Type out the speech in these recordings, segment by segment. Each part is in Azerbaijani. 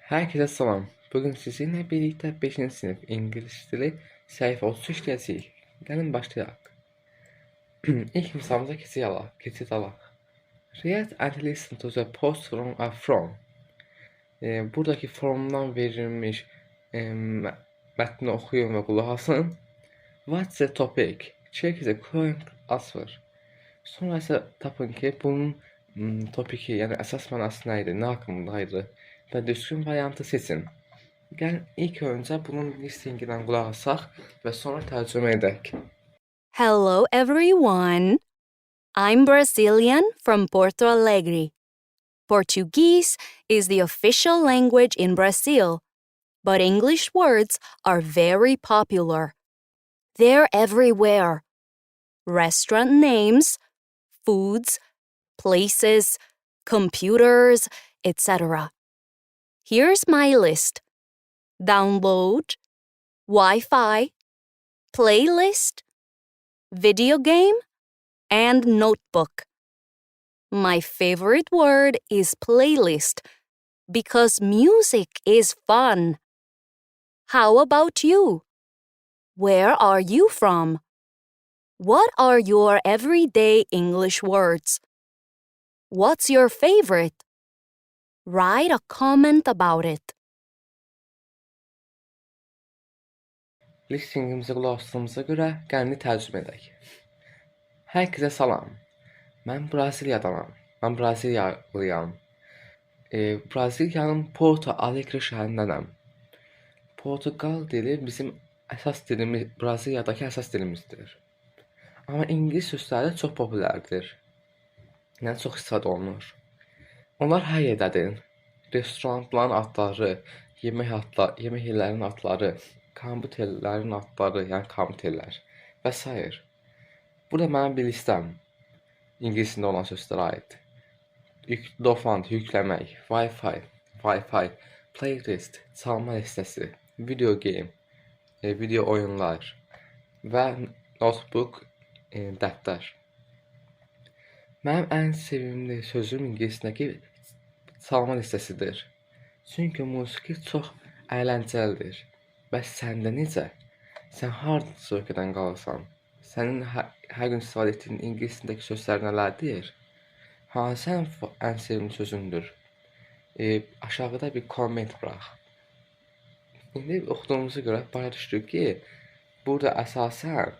Herkese selam. Bugün sizinle birlikte 5. sınıf İngiliz dili sayfa 33 diyeceğiz. Gelin başlayalım. İlk misalımıza kesit alaq. Read and listen to the post from a from. Buradaki formdan verilmiş mətni oxuyun və qulaq asın. What's the topic? Check the correct answer. Sonra isə tapın ki, bunun topiki, yəni əsas mənası nə idi, nə haqqındaydı və düzgün variantı seçin. Gəlin ilk öncə bunun listeningindən qulaq asaq və sonra tərcümə edək. Hello, everyone. I'm Brazilian from Porto Alegre. Portuguese is the official language in Brazil, but English words are very popular. They're everywhere. Restaurant names, foods, places, computers, etc. Here's my list: download, Wi-Fi, playlist, video game, and notebook. My favorite word is playlist because music is fun. How about you? Where are you from? What are your everyday English words? What's your favorite? Write a comment about it. Listeningimizi qulaq asdığımıza görə gəlin tərcümə edək. Hər kəsə salam. Mən Braziliyadanam. Mən Braziliyalıyam. Braziliyanın Porto Alegre şəhərindənəm. Portugal dili bizim əsas dilimiz, Braziliyadakı əsas dilimizdir. Amma ingilis sözləri çox popülərdir. Yəni çox istifadə olunur. Onlar hər yerdədir. Restoranların adları, yemək yerlərinin adları, kompüterlərin adları, yəni kompüterlər və s. Burada mənim bir listəm ingilisində olan sözlərə aid. Download, yükləmək, Wi-Fi, playlist, çalma listəsi, video game, video oyunlar və notebook, dəftər. Mənim ən sevimli sözüm ingilisindəki çalma listəsidir. Çünki musiqi çox əyləncəlidir. Bəs səndə necə? Sən hansı ölkədən qalırsan? Sənin hər gün istifadə etdiyin ingilisindəki sözlər nələrdir? Hansı ən sevimli sözündür? Aşağıda bir komment burax. İndi oxuduğumuza görə başa düşdük ki, burada əsasən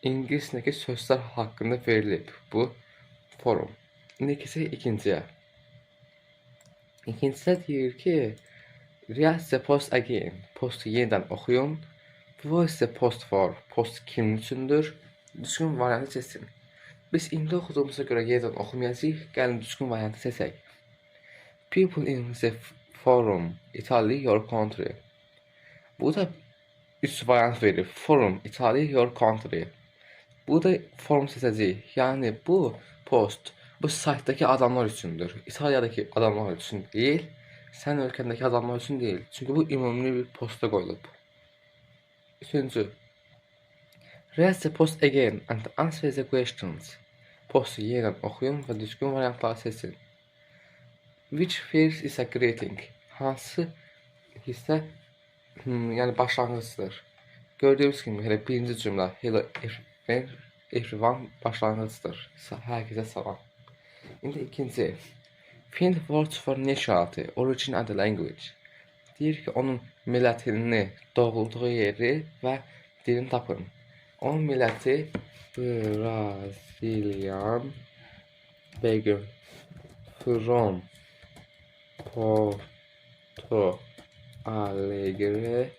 ingilisindəki sözlər haqqında verilib bu forum. İndi keçək ikinciyə. İkincisi deyir ki, read the post again. Postu yenidən oxuyun. What is the post for? Post kimin üçündür? Düzgün variantı seçin. Biz indi oxuduğumuza görə yenidən oxumayacağıq. Gəlin düzgün variantı seçək. People in the forum, Italy, your country. Burada 3 variant verir. Forum, Italy, your country. Burada forum seçəcəyik. Yəni bu post bu saytdakı adamlar üçündür. İtaliyadakı adamlar üçün deyil, sənin ölkəndəki adamlar üçün deyil. Çünki bu ümumi bir posta qoyulub. Üçüncü. Read the post again and answer the questions. Postu yenidən oxuyun və düzgün variantları seçin. Which phrase is a greeting? Hansı hissə yəni başlanğıcdır. Gördüyünüz kimi elə birinci cümlə hello everyone başlanğıcdır. Hər kəsə salam. İndi ikinci. Find words for nationality, origin and language. Deyir ki, onun millətini, doğulduğu yeri və dilini tapın. Onun milləti Brazilian, Begum, from Porto Alegre,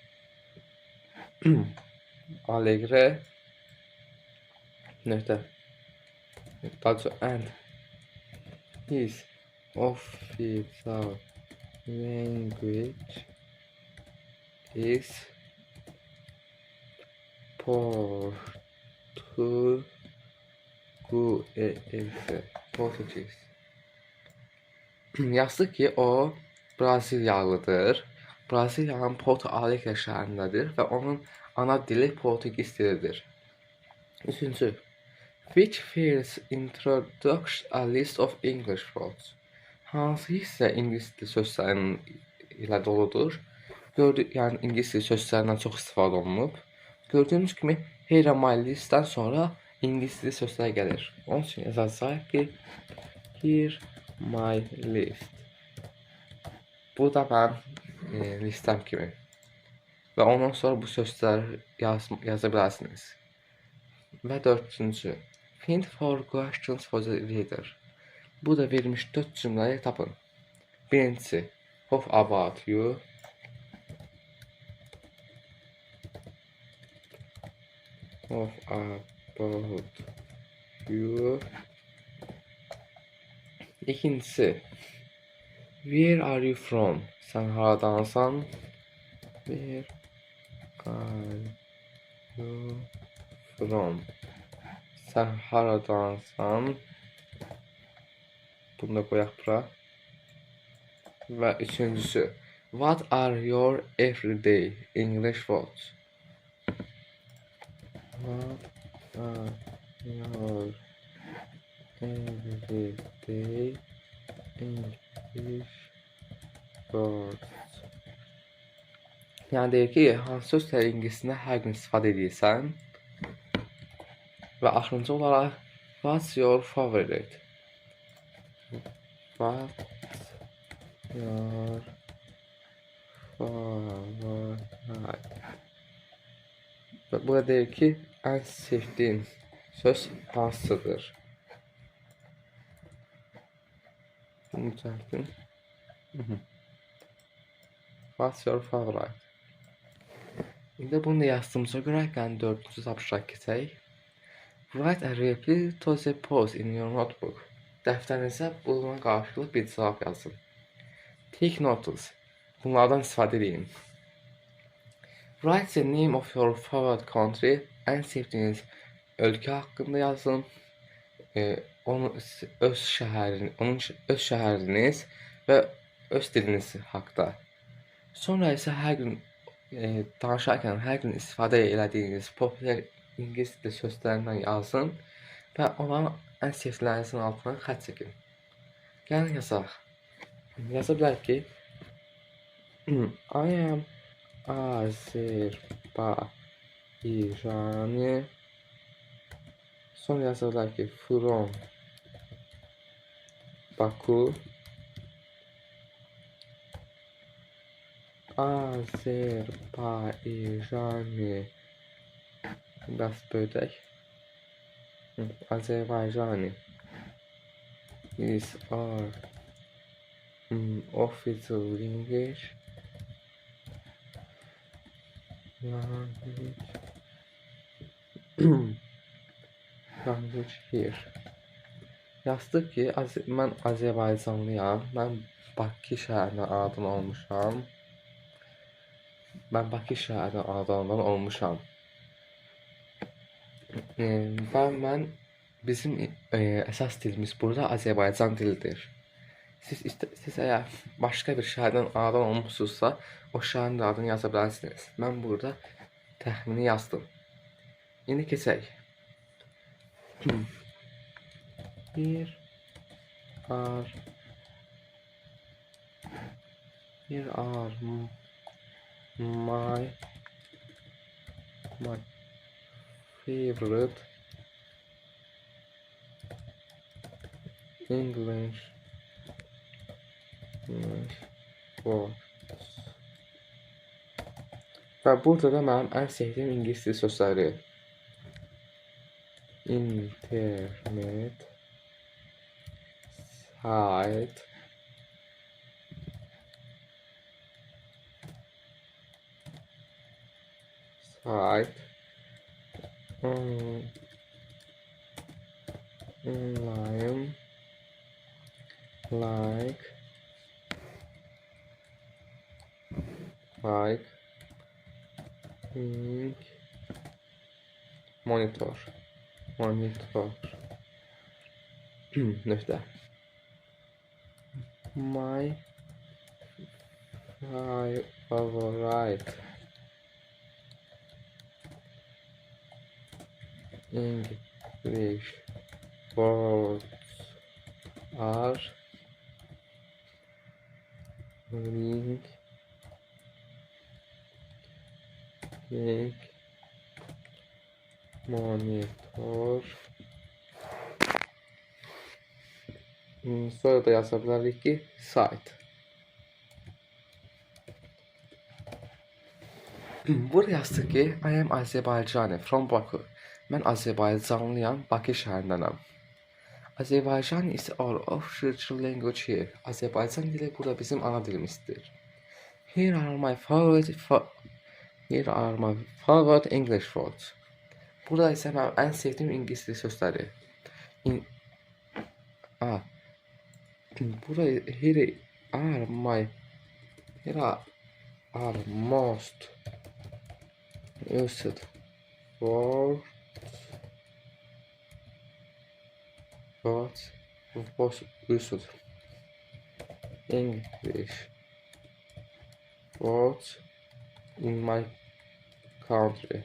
and his official language is Portuguese. Yazdı ki, o Braziliyalıdır. Braziliyanın Porto Alegre şəhərindədir və onun ana dili Portugiz dilidir. Üçüncü. Which phrase introduces a list of English words? Hansı hissə ingilis dili sözlərinin ilə doludur. Yəni ingilis dili sözlərindən çox istifadə olunub. Gördüyünüz kimi here are my listdən sonra ingilis dili sözlər gəlir. Onun üçün yazacağıq ki here my list. Bu da mənim listem kimi. Və ondan sonra bu sözləri yaza bilərsiniz. Və dördüncü. Find for questions for the reader. Bu da verilmiş 4 cümləyi tapın. Birincisi. How about you? How about you? İkincisi. Where are you from? Sən haradansan? Where are you from? Sən haradansan? Bunu da qoyaq bura. Və üçüncüsü. What are your everyday English words? What are your everyday English words? Yəni deyir ki, hansı sözlər ingilisində hər gün istifadə edirsən? Və axırıncı olaraq, what's your favorite? What's your favorite? Və burada deyir ki, ən sevdiyin söz hansıdır? Bunu düzəltdim. What's your favorite? İndi bunu yazdığımıza görə yəni dördüncü tapışıra keçək. Write a reply to the post in your notebook. Dəftərinizə buna qarşılıq bir cavab yazın. Take notes. Bunlardan istifadə edin. Write the name of your favorite country. Ən sevdiyiniz ölkə haqqında yazın. Onun öz şəhəriniz və öz diliniz haqqında. Sonra isə hər gün danışarkən hər gün istifadə elədiyiniz populyar ingilis dili sözlərindən yazın və onların ən sevdiklərinizin altına xətt çəkin. Gəlin yazaq. Yaza bilərik ki I am Azərbaycani. Sonra yaza bilərik ki from Baku. Azərbaycani. Biraz böyüdək. Azərbaycani is our official language here. Yazdıq ki, mən Azərbaycanlıyam. Mən Bakı şəhərindən anadan olmuşam. Və bizim əsas dilimiz burada Azərbaycan dilidir. Siz əgər başqa bir şəhərdən anadan olmuşsunuzsa, o şəhərin adını yaza bilərsiniz. Mən burada təxmini yazdım. İndi keçək. Here are my favorite English words. Və burada da mənim ən sevdiyim ingilis dili sözləri. İnternet, site, online, like, monitor. Nöqtə. My favorite English words are ring, Link. Monitor. Sonra da yaza bilərik ki, site. Burada yazdı ki, I am Azerbaycani from Baku. Mən Azərbaycanlıyam, Bakı şəhərindənəm. Azerbaycan is our official language here. Azərbaycan dili burada bizim ana dilimizdir. Here are my favorite English words. Burada isə mənim ən sevdiyim ingilis dili sözləri. Burada here are most used words. Most used English words in my country.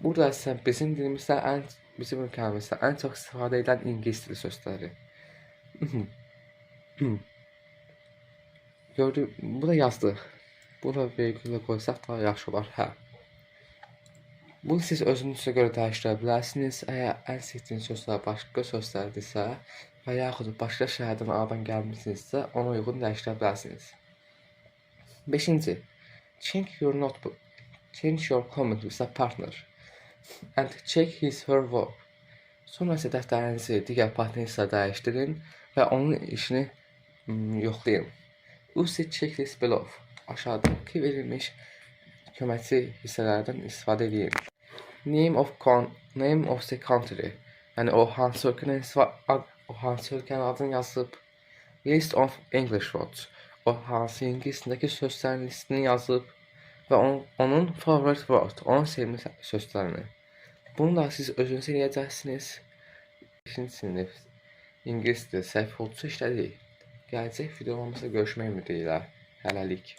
Burada ise bizim dilimizdə bizim ülkəmizdə ən çox istifadə edilən ingilis dili sözləri. Gördük, burada yazdıq. Burada vergüllə qoysaq daha yaxşı olar. Hə. Bunu siz özünüzə görə dəyişdirə bilərsiniz. Əgər ən sevdiyiniz sözlər başqa sözlərdirsə və yaxud başqa şəhərdən anadan gəlmisinizsə, ona uyğun dəyişdirə bilərsiniz. 5-ci. Change your comment with a partner and check her work. Sonra isə dəftərinizi digər partnerinizlə dəyişdirin və onun işini yoxlayın. Use the checklist below. Aşağıdakı verilmiş köməkçi hissələrdən istifadə edin. Name of the country. Yəni o hansı ölkənin adını yazıb. List of English words. O hansı ingilis dilindəki sözlərin listini yazıb və onun favorite word, onun sevimli sözlərini. Bunu da siz özünüz eləyəcəksiniz. 5-ci sinif ingilis dili səhifə 30 işlədik. Gələcək videolarımızda görüşmək ümidi ilə. Hələlik.